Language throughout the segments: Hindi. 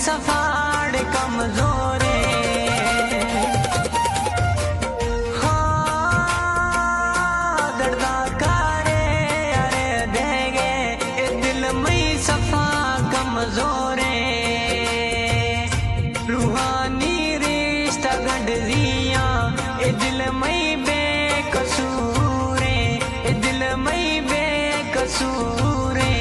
सफाड़ कमजोरे हाँ दर्दा करे अरे देगे ए दिल में सफा कमजोरे रूहानी रिश्ता गंढिया ए दिल में बेकसूरे ए दिल में बेकसूरे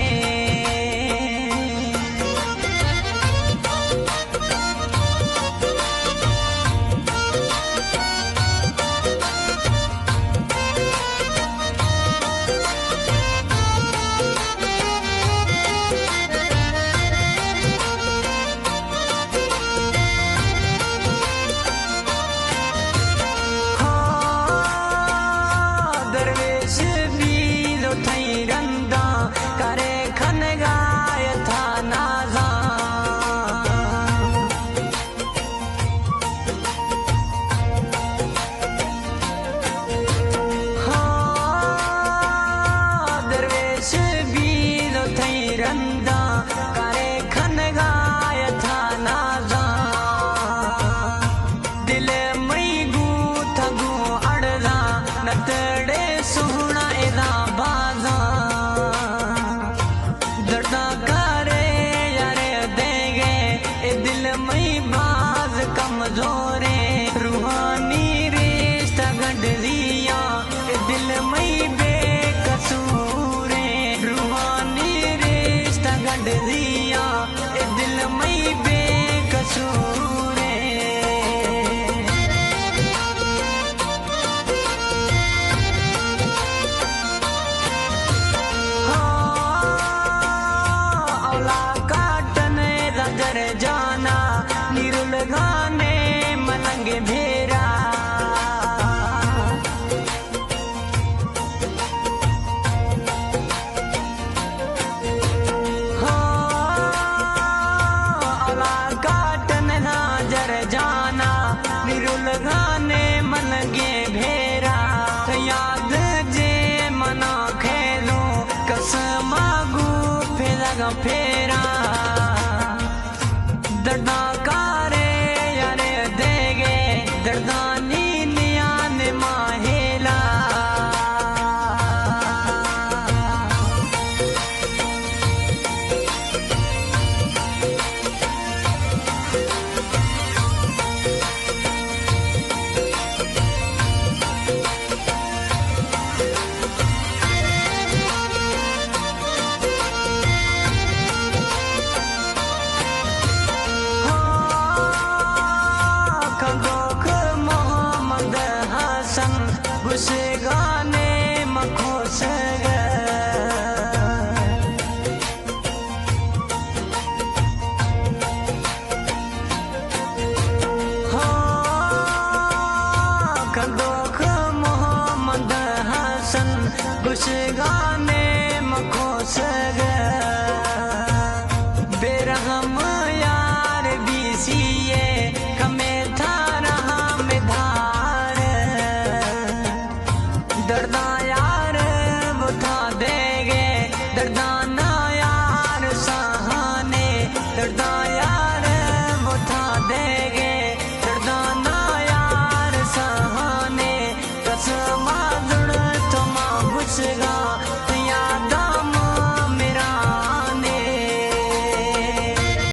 कमजोरे रूहानी रिश्ता गंढिया दिल में बेकसूरे रूहानी रिश्ता गंढिया दिल में बेकसूरे हाँ औला काटने रजर जाना निरुल गाने मलंगे भेरा औला काटन नाजर जाना निरुल गाने मलंगे भेरा याद जे मना खेलो कसमा गु फेरा फेरा दर्दा कारे यारे देगे दर्दानी नियान माहेला उस गाने मखोस कंदोख मोहम्मद हसन उस गाने मखोस